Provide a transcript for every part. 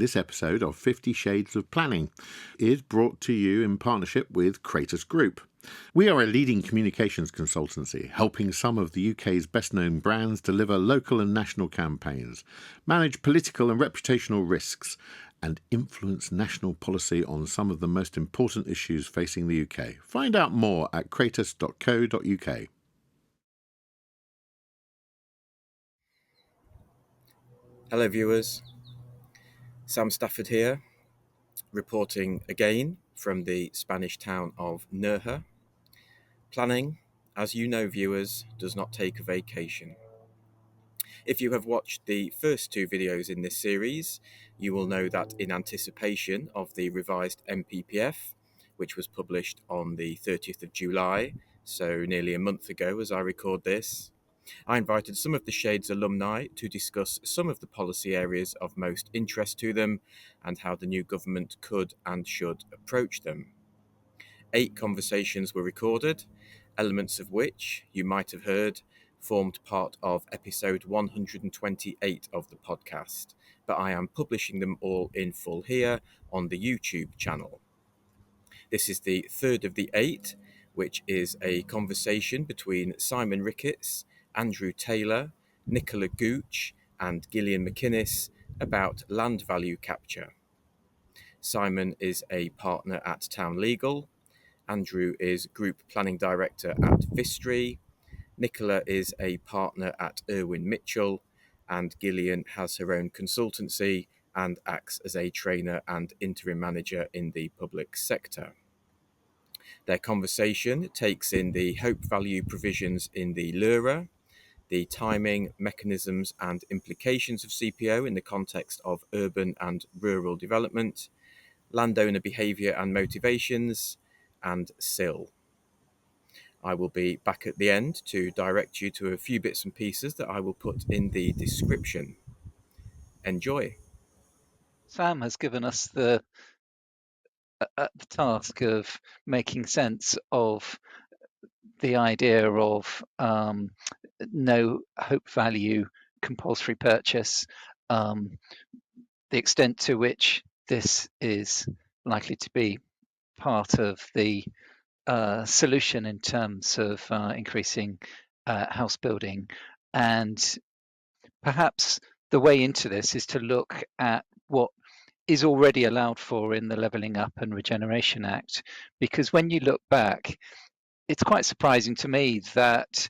This episode of 50 Shades of Planning is brought to you in partnership with Kratos Group. We are a leading communications consultancy, helping some of the UK's best-known brands deliver local and national campaigns, manage political and reputational risks, and influence national policy on some of the most important issues facing the UK. Find out more at kratos.co.uk. Hello viewers, Sam Stafford here, reporting again from the Spanish town of Nerja. Planning, as you know viewers, does not take a vacation. If you have watched the first two videos in this series, you will know that in anticipation of the revised NPPF, which was published on the 30th of July, so nearly a month ago as I record this, I invited some of the Shades alumni to discuss some of the policy areas of most interest to them and how the new government could and should approach them. 8 conversations were recorded, elements of which, you might have heard, formed part of episode 128 of the podcast, but I am publishing them all in full here on the YouTube channel. This is the third of the 8, which is a conversation between Simon Ricketts, Andrew Taylor, Nicola Gooch and Gilian Macinnes about land value capture. Simon is a partner at Town Legal, Andrew is Group Planning Director at Vistry, Nicola is a partner at Irwin Mitchell, and Gilian has her own consultancy and acts as a trainer and interim manager in the public sector. Their conversation takes in the hope value provisions in the LURA, the timing, mechanisms and implications of CPO in the context of urban and rural development, landowner behaviour and motivations, and SIL. I will be back at the end to direct you to a few bits and pieces that I will put in the description. Enjoy. Sam has given us the task of making sense of the idea of no hope value compulsory purchase, the extent to which this is likely to be part of the solution in terms of increasing house building. And perhaps the way into this is to look at what is already allowed for in the Levelling Up and Regeneration Act, because when you look back, it's quite surprising to me that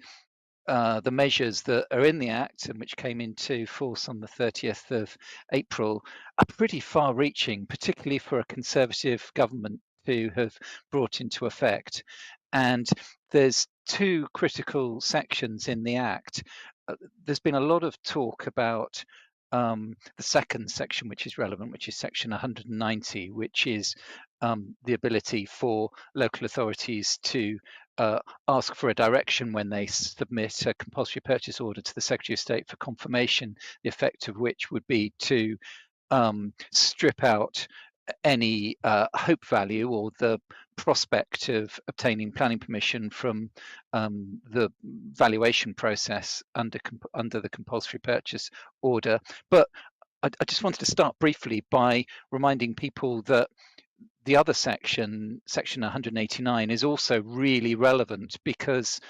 the measures that are in the Act and which came into force on the 30th of April are pretty far-reaching, particularly for a Conservative government to have brought into effect. And there's 2 critical sections in the Act. There's been a lot of talk about the second section, which is relevant, which is section 190, which is the ability for local authorities to ask for a direction when they submit a compulsory purchase order to the Secretary of State for confirmation, the effect of which would be to strip out any hope value or the prospect of obtaining planning permission from the valuation process under the compulsory purchase order. But I just wanted to start briefly by reminding people that the other section 189, is also really relevant, because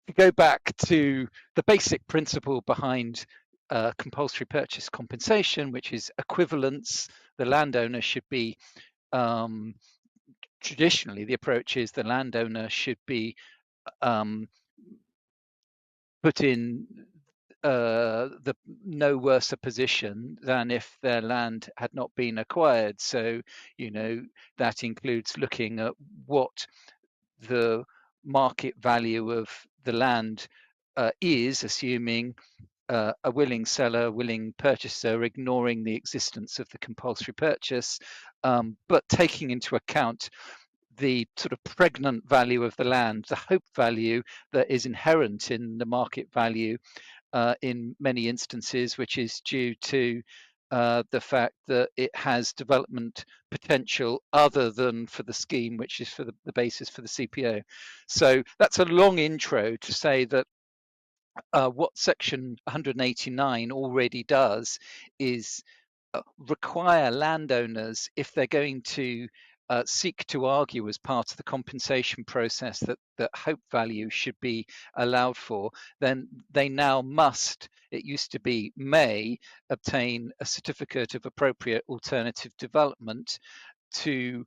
if you go back to the basic principle behind compulsory purchase compensation, which is equivalence, the landowner should be traditionally the approach is the landowner should be put in the no worse a position than if their land had not been acquired. So, that includes looking at what the market value of the land is, assuming a willing seller, willing purchaser, ignoring the existence of the compulsory purchase, but taking into account the sort of pregnant value of the land, the hope value that is inherent in the market value in many instances, which is due to the fact that it has development potential other than for the scheme, which is for the basis for the CPO. So that's a long intro to say that what section 189 already does is require landowners, if they're going to seek to argue as part of the compensation process that hope value should be allowed for, then they now must, it used to be may, obtain a certificate of appropriate alternative development to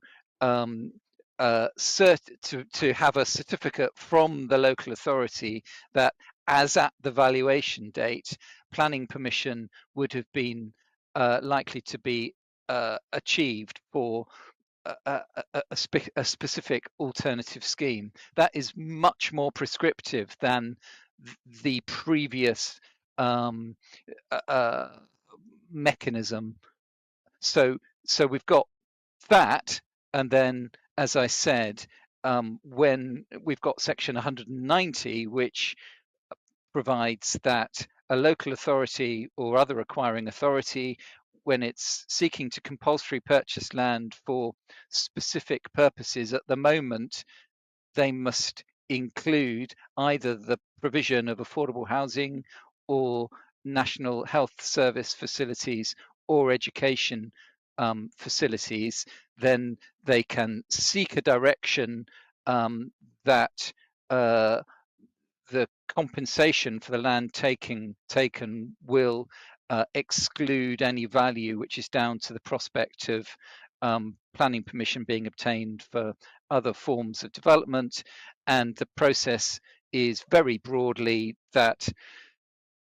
to have a certificate from the local authority that, as at the valuation date, planning permission would have been likely to be achieved for a specific alternative scheme. That is much more prescriptive than the previous mechanism. So we've got that, and then, as I said, when we've got section 190, which provides that a local authority or other acquiring authority, when it's seeking to compulsory purchase land for specific purposes, at the moment they must include either the provision of affordable housing or national health service facilities or education facilities. Then they can seek a direction that the compensation for the land taken will exclude any value which is down to the prospect of planning permission being obtained for other forms of development. And the process is very broadly that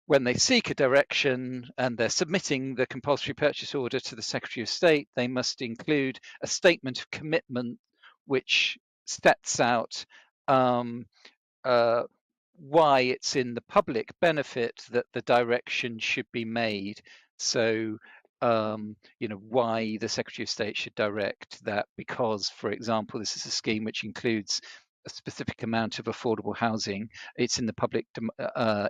when they seek a direction and they're submitting the compulsory purchase order to the Secretary of State, they must include a statement of commitment which sets out why it's in the public benefit that the direction should be made. So, why the Secretary of State should direct that, because, for example, this is a scheme which includes a specific amount of affordable housing. It's in the public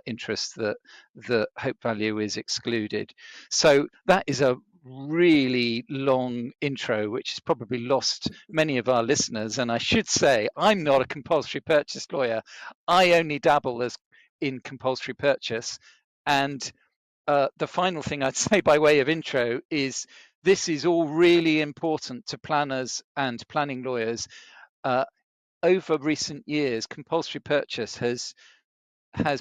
interest that the hope value is excluded. So that is a really long intro, which has probably lost many of our listeners. And I should say, I'm not a compulsory purchase lawyer. I only dabble in compulsory purchase. And the final thing I'd say by way of intro is this is all really important to planners and planning lawyers. Over recent years, compulsory purchase has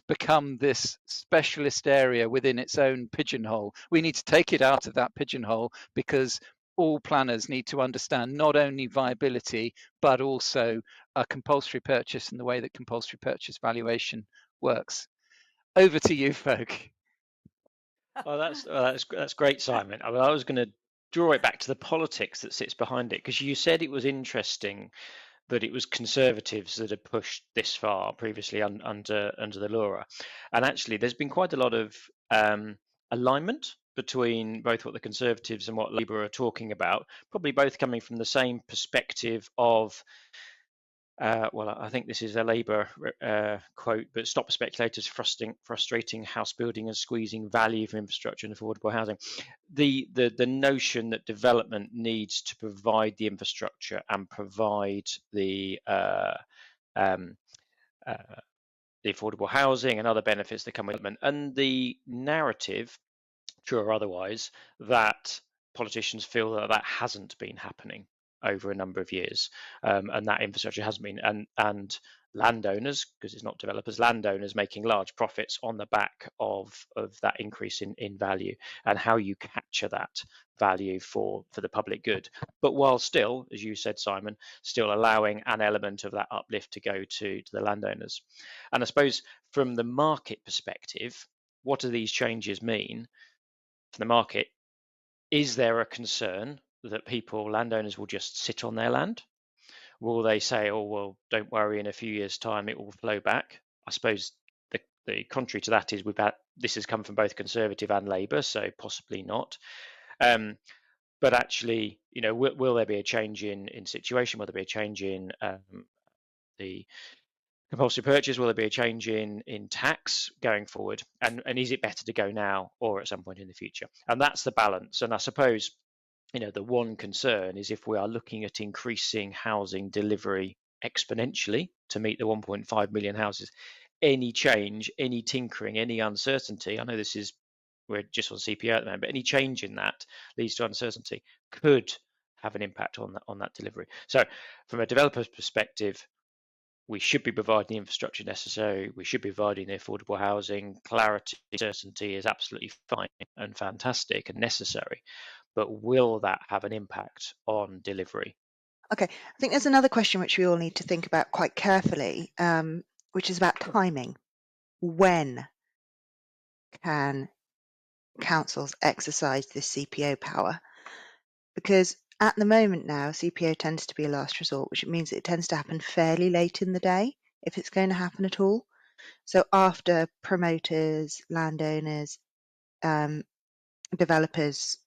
become this specialist area within its own pigeonhole. We need to take it out of that pigeonhole, because all planners need to understand not only viability, but also a compulsory purchase and the way that compulsory purchase valuation works. Over to you, folk. Well, that's great, Simon. I was going to draw it back to the politics that sits behind it, because you said it was interesting that it was Conservatives that had pushed this far previously under the LURA, and actually there's been quite a lot of alignment between both what the Conservatives and what Labour are talking about, probably both coming from the same perspective of well, I think this is a Labour quote, but stop speculators frustrating house building and squeezing value from infrastructure and affordable housing. The notion that development needs to provide the infrastructure and provide the affordable housing and other benefits that come with development, and the narrative, true or otherwise, that politicians feel that hasn't been happening over a number of years, and that infrastructure hasn't been, and landowners, because it's not developers, landowners making large profits on the back of that increase in value, and how you capture that value for the public good, but while still, as you said, Simon, still allowing an element of that uplift to go to the landowners. And I suppose from the market perspective, what do these changes mean for the market? Is there a concern that landowners will just sit on their land? Will they say, oh, well, don't worry, in a few years' time it will flow back? I suppose the contrary to that is this has come from both Conservative and Labour, so possibly not. But actually, will there be a change in situation? Will there be a change in the compulsory purchase? Will there be a change in tax going forward? And is it better to go now or at some point in the future? And that's the balance. And I suppose, the one concern is, if we are looking at increasing housing delivery exponentially to meet the 1.5 million houses, any change, any tinkering, any uncertainty, I know this is we're just on CPO at the moment, but any change in that leads to uncertainty, could have an impact on that delivery. So from a developer's perspective, we should be providing the infrastructure necessary. We should be providing the affordable housing. Clarity, certainty is absolutely fine and fantastic and necessary. But will that have an impact on delivery? Okay, I think there's another question which we all need to think about quite carefully, which is about timing. When can councils exercise this CPO power? Because at the moment now, CPO tends to be a last resort, which means it tends to happen fairly late in the day, if it's going to happen at all. So after promoters, landowners, developers,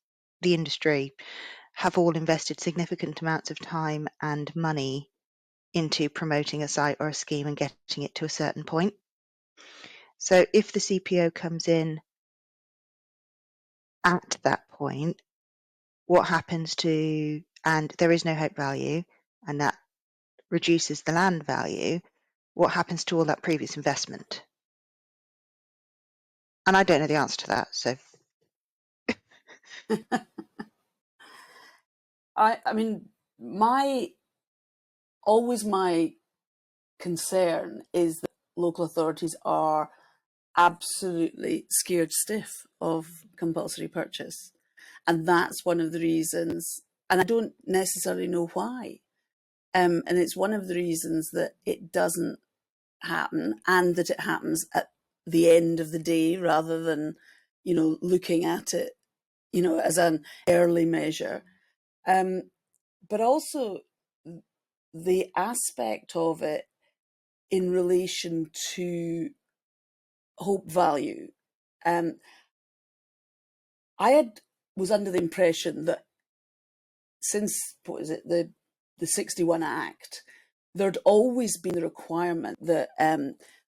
the industry have all invested significant amounts of time and money into promoting a site or a scheme and getting it to a certain point. So if the CPO comes in at that point, what happens to, and there is no hope value, and that reduces the land value, what happens to all that previous investment? And I don't know the answer to that, so. I mean, my concern is that local authorities are absolutely scared stiff of compulsory purchase. And that's one of the reasons, and I don't necessarily know why. And it's one of the reasons that it doesn't happen, and that it happens at the end of the day rather than, looking at it, as an early measure. But also the aspect of it in relation to hope value. I was under the impression that since, the 61 Act, there'd always been the requirement that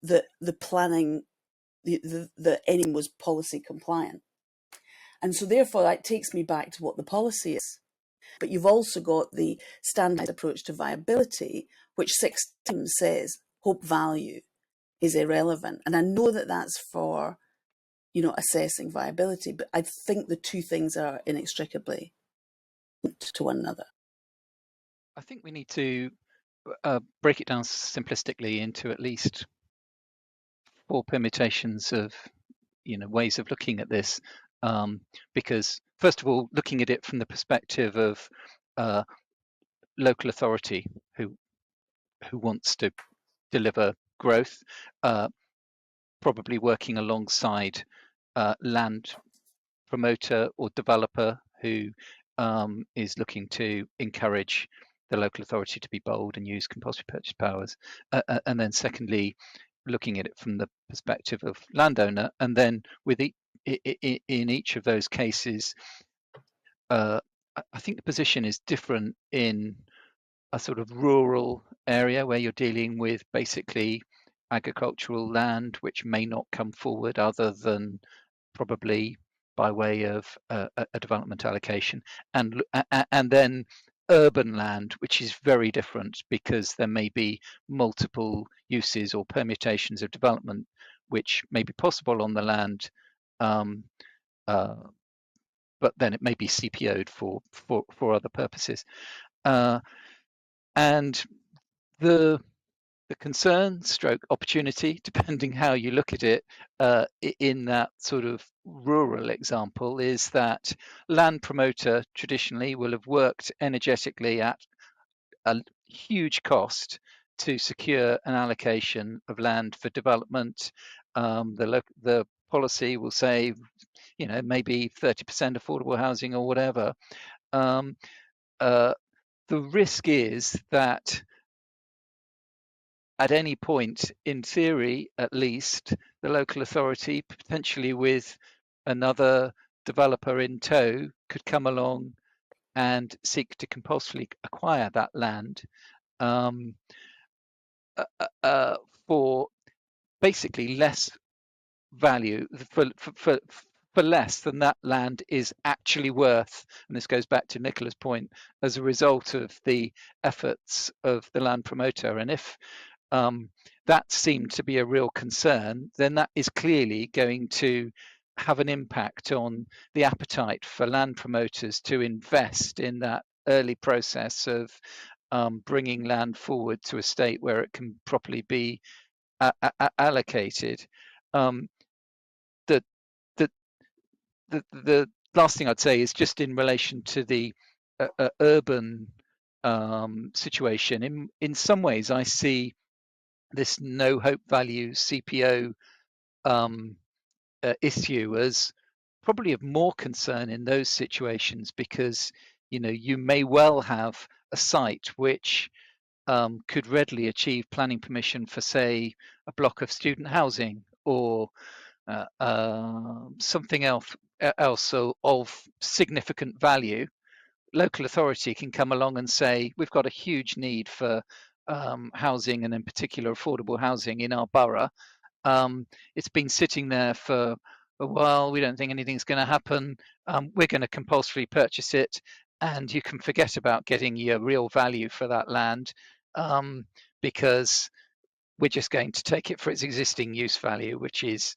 the planning, the anything was policy compliant. And so therefore that takes me back to what the policy is. But you've also got the standardised approach to viability, which 6 times says hope value is irrelevant. And I know that that's for, assessing viability, but I think the two things are inextricably linked to one another. I think we need to break it down simplistically into at least 4 permutations of, ways of looking at this. Because first of all, looking at it from the perspective of local authority who wants to deliver growth, probably working alongside land promoter or developer who is looking to encourage the local authority to be bold and use compulsory purchase powers. And then secondly, looking at it from the perspective of landowner, and then with in each of those cases, I think the position is different in a sort of rural area where you're dealing with basically agricultural land, which may not come forward other than probably by way of a development allocation, and then urban land, which is very different because there may be multiple uses or permutations of development which may be possible on the land, but then it may be CPO'd for other purposes. And the concern stroke opportunity, depending how you look at it, in that sort of rural example, is that land promoter traditionally will have worked energetically at a huge cost to secure an allocation of land for development. The policy will say, maybe 30% affordable housing or whatever. The risk is that at any point, in theory, at least, the local authority, potentially with another developer in tow, could come along and seek to compulsorily acquire that land for basically less value, for less than that land is actually worth. And this goes back to Nicola's point, as a result of the efforts of the land promoter. And if that seemed to be a real concern, then that is clearly going to have an impact on the appetite for land promoters to invest in that early process of bringing land forward to a state where it can properly be allocated. The, the the last thing I'd say is just in relation to the urban situation. In some ways, I see this no hope value CPO issue as probably of more concern in those situations, because you may well have a site which could readily achieve planning permission for, say, a block of student housing or something else of significant value. Local authority can come along and say, we've got a huge need for housing, and in particular affordable housing in our borough. It's been sitting there for a while. We don't think anything's going to happen. We're going to compulsorily purchase it, and you can forget about getting your real value for that land, because we're just going to take it for its existing use value, which is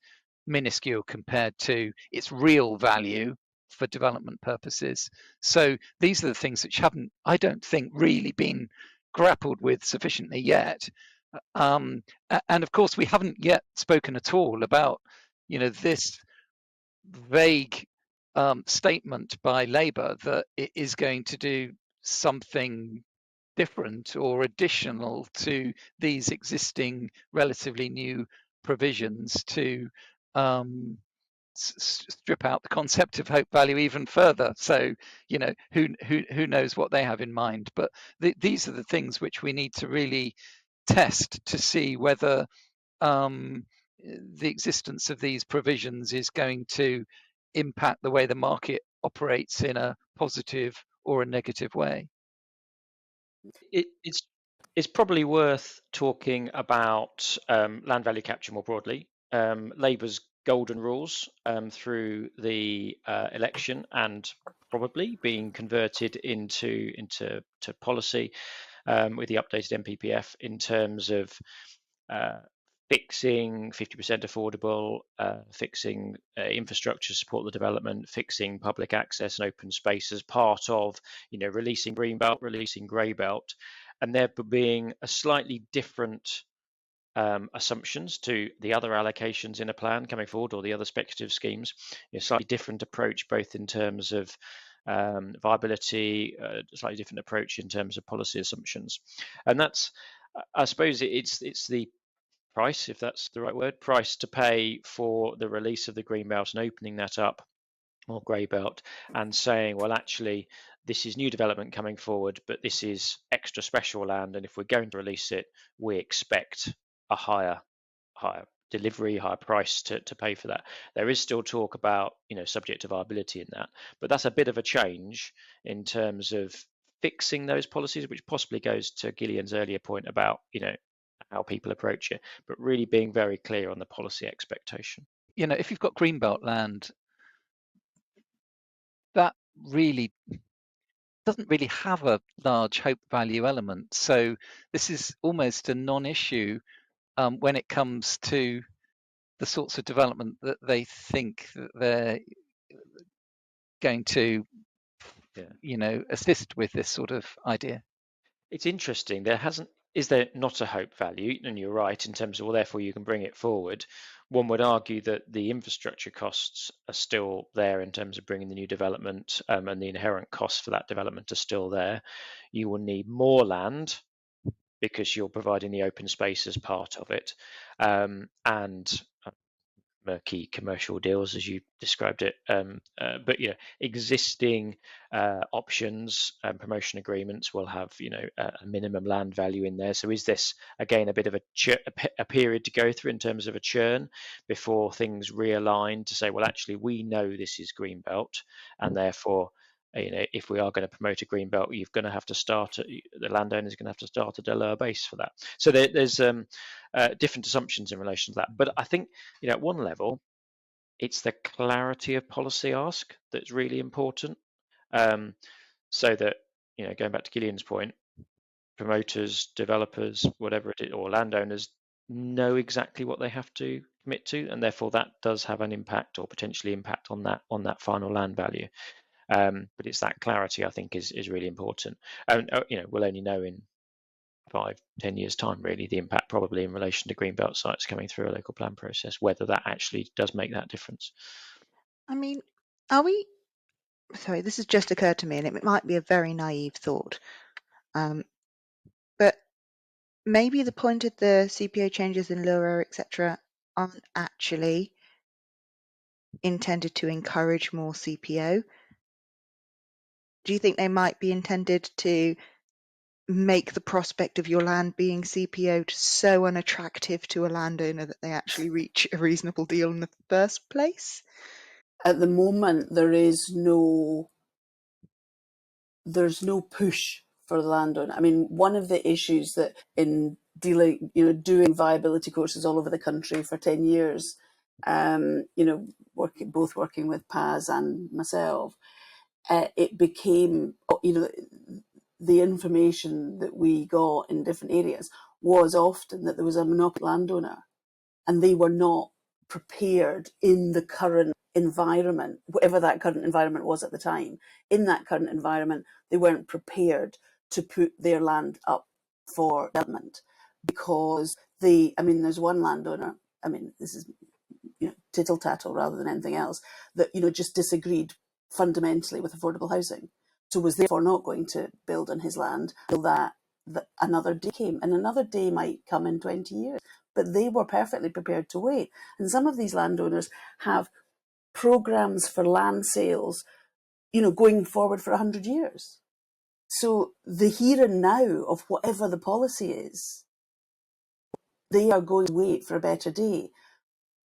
minuscule compared to its real value for development purposes. So these are the things which haven't, I don't think, really been grappled with sufficiently yet. And of course, we haven't yet spoken at all about, this vague statement by Labour that it is going to do something different or additional to these existing relatively new provisions to strip out the concept of hope value even further. So who knows what they have in mind, but these are the things which we need to really test to see whether the existence of these provisions is going to impact the way the market operates in a positive or a negative way. It's probably worth talking about land value capture more broadly. Labour's golden rules through the election, and probably being converted into policy with the updated NPPF in terms of fixing 50% affordable, fixing infrastructure to support the development, fixing public access and open space as part of, releasing green belt, releasing grey belt, and there being a slightly different assumptions to the other allocations in a plan coming forward, or the other speculative schemes. A slightly different approach, both in terms of viability, a slightly different approach in terms of policy assumptions, and that's, I suppose, it's the price, if that's the right word, price to pay for the release of the green belt and opening that up, or grey belt, and saying, well, actually, this is new development coming forward, but this is extra special land, and if we're going to release it, we expect a higher delivery, higher price to pay for that. There is still talk about, subject to viability in that, but that's a bit of a change in terms of fixing those policies, which possibly goes to Gillian's earlier point about, how people approach it, but really being very clear on the policy expectation. If you've got greenbelt land, that really doesn't really have a large hope value element. So this is almost a non-issue when it comes to the sorts of development that they think that they're going to, assist with this sort of idea. It's interesting. Is there not a hope value? And you're right in terms of, well, therefore you can bring it forward. One would argue that the infrastructure costs are still there in terms of bringing the new development, and the inherent costs for that development are still there. You will need more land because you're providing the open space as part of it, and murky commercial deals, as you described it, but existing options and promotion agreements will have a minimum land value in there. So is this again a bit of a period to go through in terms of a churn before things realign to say, well, actually, we know this is greenbelt, and therefore, if we are going to promote a green belt, you're going to have to the landowner is going to have to start at a lower base for that. So there's different assumptions in relation to that. But I think, at one level, it's the clarity of policy ask that's really important. So that, going back to Gillian's point, promoters, developers, whatever it is, or landowners know exactly what they have to commit to, and therefore that does have an impact or potentially impact on that final land value. But it's that clarity, I think, is really important. And we'll only know in 5-10 years time really the impact probably in relation to greenbelt sites coming through a local plan process, whether that actually does make that difference. I mean, sorry, this has just occurred to me, and it might be a very naive thought, but maybe the point of the CPO changes in LURA, etc., aren't actually intended to encourage more CPO. Do you think they might be intended to make the prospect of your land being CPO'd so unattractive to a landowner that they actually reach a reasonable deal in the first place? At the moment, there's no push for the landowner. I mean, one of the issues that in dealing, doing viability courses all over the country for 10 years, working with Paz and myself, it became, the information that we got in different areas was often that there was a monopoly landowner and they were not prepared in the current environment, whatever that current environment was at the time. In that current environment, they weren't prepared to put their land up for development because there's one landowner, this is tittle tattle rather than anything else, that just disagreed fundamentally with affordable housing, so was therefore not going to build on his land until that another day came, and another day might come in 20 years, but they were perfectly prepared to wait. And some of these landowners have programs for land sales, going forward for 100 years. So the here and now of whatever the policy is, they are going to wait for a better day.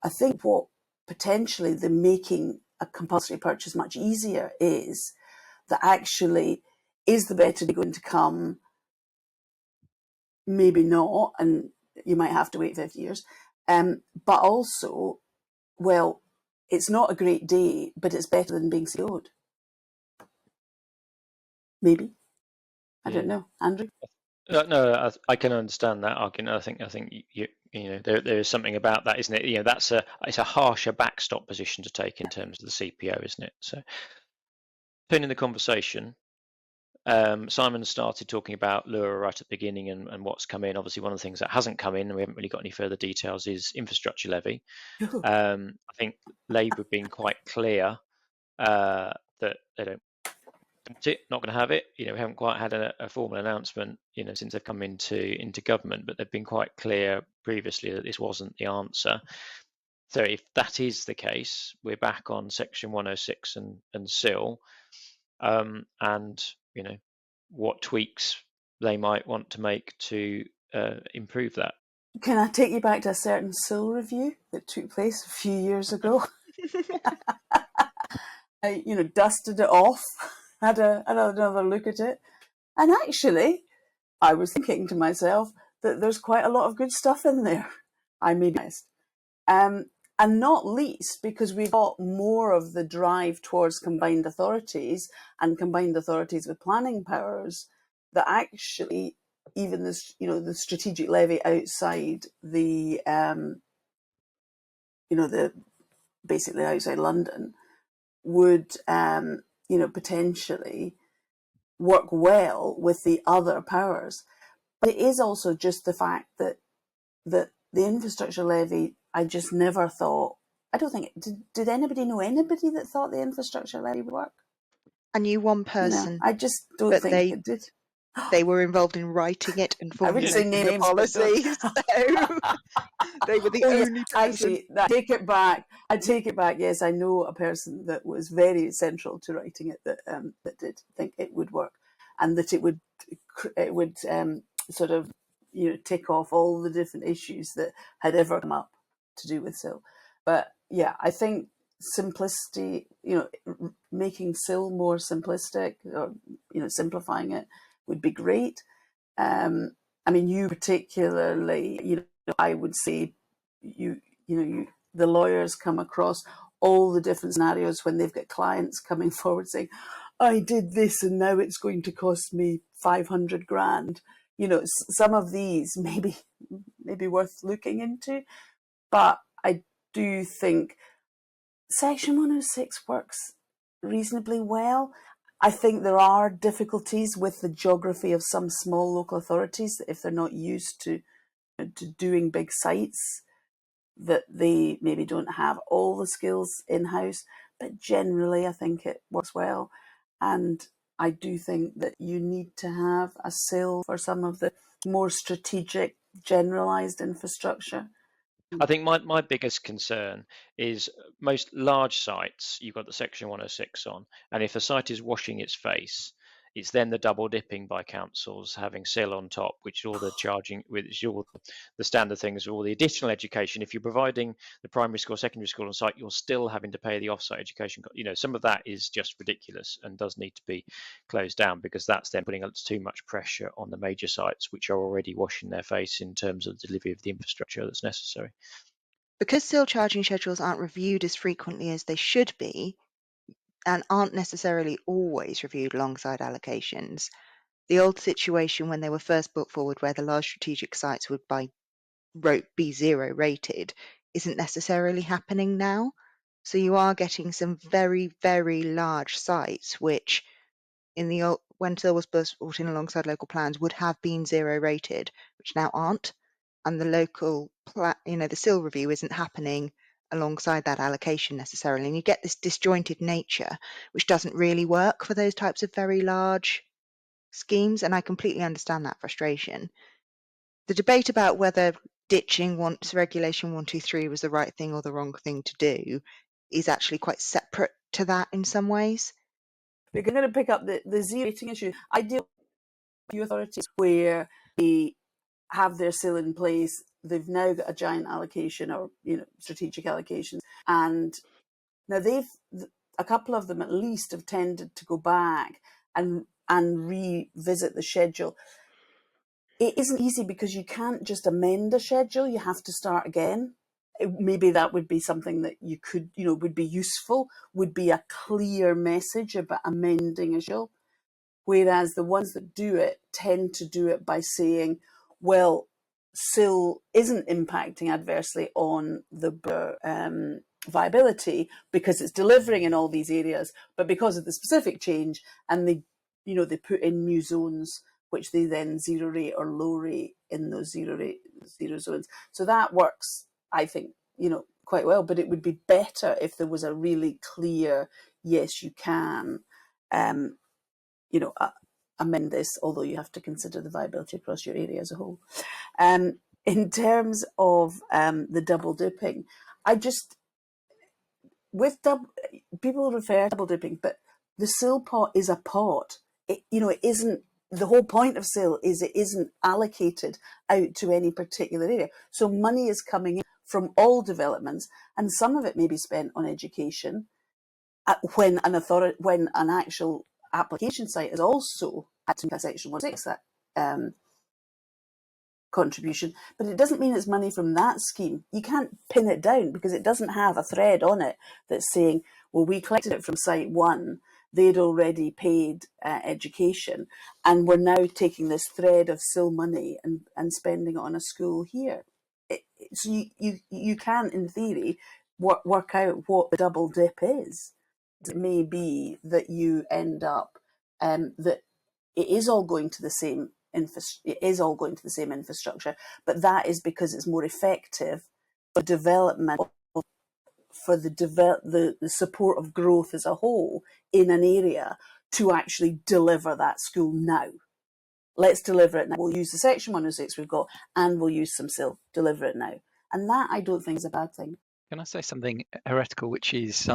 I think what potentially the making a compulsory purchase much easier is that actually, is the better day going to come? Maybe not, and you might have to wait 50 years. But also, well, it's not a great day, but it's better than being CO'd. Maybe. I don't know. Andrew? No, I can understand that argument. I think there is something about that, isn't it? It's a harsher backstop position to take in terms of the CPO, isn't it? So, turning the conversation, Simon started talking about LURA right at the beginning and what's come in. Obviously, one of the things that hasn't come in, and we haven't really got any further details, is infrastructure levy. I think Labour have been quite clear that they don't. Not going to have it. We haven't quite had a formal announcement, since they've come into government, but they've been quite clear previously that this wasn't the answer. So if that is the case, we're back on Section 106 and SIL, and what tweaks they might want to make to improve that. Can I take you back to a certain SIL review that took place a few years ago? I, dusted it off. Had another look at it, and actually I was thinking to myself that there's quite a lot of good stuff in there, I may be honest, and not least because we've got more of the drive towards combined authorities and combined authorities with planning powers, that actually even this, the strategic levy outside the basically outside London would potentially work well with the other powers. But it is also just the fact that the infrastructure levy, I just never thought, I don't think, did anybody know anybody that thought the infrastructure levy would work? I knew one person. No, I just don't think it did. They were involved in writing it and formulating the policies. So they were the only person. Actually, I take it back. Yes, I know a person that was very central to writing it that did think it would work, and that it would sort of tick off all the different issues that had ever come up to do with SIL. But yeah, I think simplicity, making SIL more simplistic, or simplifying it would be great. You particularly, I would say, the lawyers come across all the different scenarios when they've got clients coming forward saying, I did this and now it's going to cost me 500 grand. Some of these maybe worth looking into, but I do think Section 106 works reasonably well. I think there are difficulties with the geography of some small local authorities if they're not used to doing big sites, that they maybe don't have all the skills in-house, but generally I think it works well. And I do think that you need to have a SIL for some of the more strategic, generalised infrastructure. I think my biggest concern is most large sites, you've got the Section 106 on, and if a site is washing its face, it's then the double dipping by councils, having SIL on top, which all the charging, which all the standard things, all the additional education. If you're providing the primary school, secondary school on site, you're still having to pay the offsite education. You know, some of that is just ridiculous and does need to be closed down, because that's then putting too much pressure on the major sites, which are already washing their face in terms of the delivery of the infrastructure that's necessary. Because SIL charging schedules aren't reviewed as frequently as they should be, and aren't necessarily always reviewed alongside allocations, the old situation when they were first brought forward, where the large strategic sites would be zero rated, isn't necessarily happening now. So you are getting some very, very large sites which, in the old, when SIL was brought in alongside local plans, would have been zero rated, which now aren't, and the local the SIL review isn't happening alongside that allocation necessarily, and you get this disjointed nature which doesn't really work for those types of very large schemes, and I completely understand that frustration. The debate about whether ditching once regulation 123 was the right thing or the wrong thing to do is actually quite separate to that in some ways. We're going to pick up the zero rating issue. I deal with a few authorities where they have their SIL in place. They've now got a giant allocation, or strategic allocations, and now a couple of them at least have tended to go back and revisit the schedule. It isn't easy because you can't just amend a schedule. You have to start again. Maybe that would be something that you could, would be useful, would be a clear message about amending a schedule. Whereas the ones that do it tend to do it by saying, well, SIL isn't impacting adversely on the viability because it's delivering in all these areas, but because of the specific change, and they put in new zones, which they then zero rate or low rate in those zero zones. So that works, I think, quite well. But it would be better if there was a really clear, yes, you can, amend this, although you have to consider the viability across your area as a whole. In terms of the double dipping, people refer to double dipping, but the SIL pot is a pot. It isn't. The whole point of SIL is it isn't allocated out to any particular area. So money is coming in from all developments, and some of it may be spent on education. When an actual application site is also at Section 106 contribution, but it doesn't mean it's money from that scheme. You can't pin it down because it doesn't have a thread on it that's saying, well, we collected it from site 1, they'd already paid education, and we're now taking this thread of SIL money and spending it on a school here. So you can, in theory, work out what the double dip is. It may be that you end up that it is all going to the same infrastructure, but that is because it's more effective for development, for the support of growth as a whole in an area, to actually deliver that school now. Let's deliver it now. We'll use the Section 106 we've got, and we'll use some SIL. Deliver it now. And that, I don't think, is a bad thing. Can I say something heretical, which is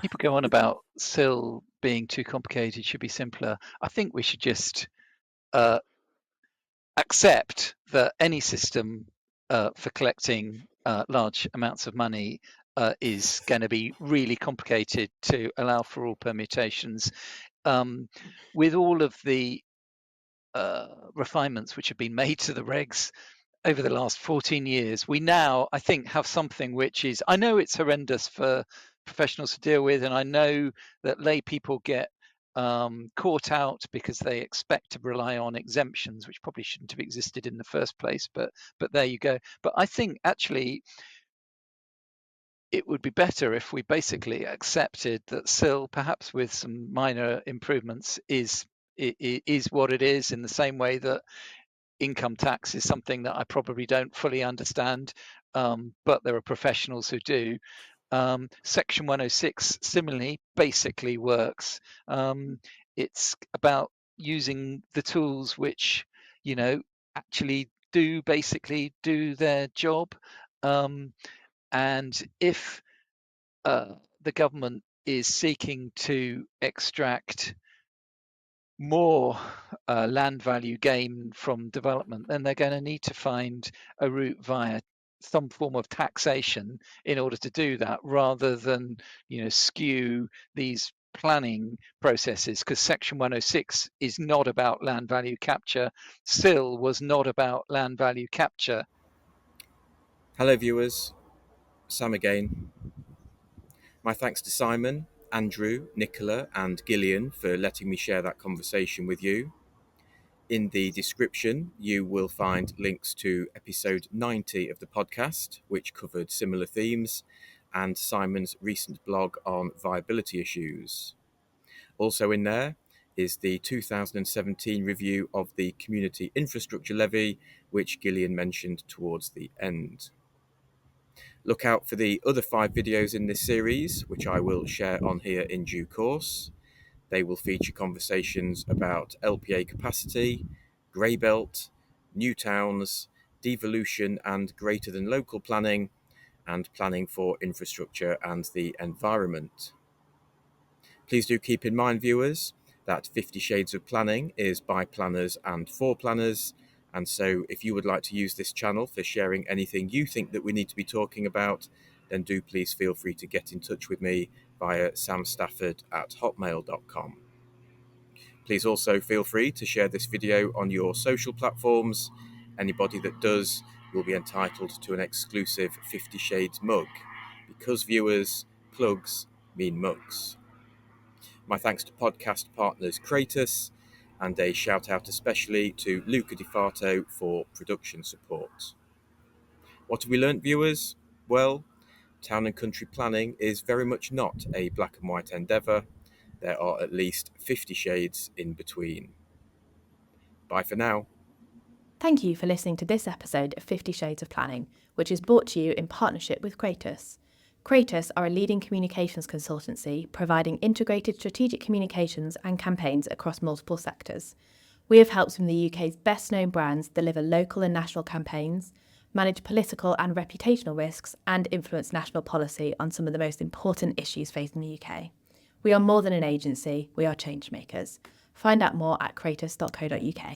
people go on about SIL being too complicated, should be simpler. I think we should just accept that any system for collecting large amounts of money is going to be really complicated to allow for all permutations. With all of the refinements which have been made to the regs over the last 14 years, we now, I think, have something which is, I know it's horrendous for professionals to deal with, and I know that lay people get caught out because they expect to rely on exemptions, which probably shouldn't have existed in the first place. But there you go. But I think actually it would be better if we basically accepted that SIL, perhaps with some minor improvements, is what it is, in the same way that income tax is something that I probably don't fully understand, but there are professionals who do. Section 106 similarly basically works. It's about using the tools which, actually basically do their job. And if the government is seeking to extract more land value gain from development, then they're going to need to find a route via some form of taxation in order to do that, rather than skew these planning processes, because Section 106 is not about land value capture. SIL was not about land value capture. Hello viewers, Sam again. My thanks to Simon, Andrew, Nicola and Gillian for letting me share that conversation with you. In the description, you will find links to episode 90 of the podcast, which covered similar themes, and Simon's recent blog on viability issues. Also in there is the 2017 review of the Community Infrastructure Levy, which Gillian mentioned towards the end. Look out for the other 5 videos in this series, which I will share on here in due course. They will feature conversations about LPA capacity, grey belt, new towns, devolution and greater than local planning, and planning for infrastructure and the environment. Please do keep in mind, viewers, that 50 Shades of Planning is by planners and for planners, and so if you would like to use this channel for sharing anything you think that we need to be talking about, then do please feel free to get in touch with me via samstafford@hotmail.com. Please also feel free to share this video on your social platforms. Anybody that does will be entitled to an exclusive 50 Shades mug, because viewers, plugs mean mugs. My thanks to podcast partners Kratos, and a shout out especially to Luca Di Fato for production support. What have we learnt, viewers? Well, town and country planning is very much not a black and white endeavour. There are at least 50 shades in between. Bye for now. Thank you for listening to this episode of 50 Shades of Planning, which is brought to you in partnership with Kratos. Kratos are a leading communications consultancy providing integrated strategic communications and campaigns across multiple sectors. We have helped some of the UK's best-known brands deliver local and national campaigns, manage political and reputational risks, and influence national policy on some of the most important issues facing the UK. We are more than an agency, we are change makers. Find out more at kratos.co.uk.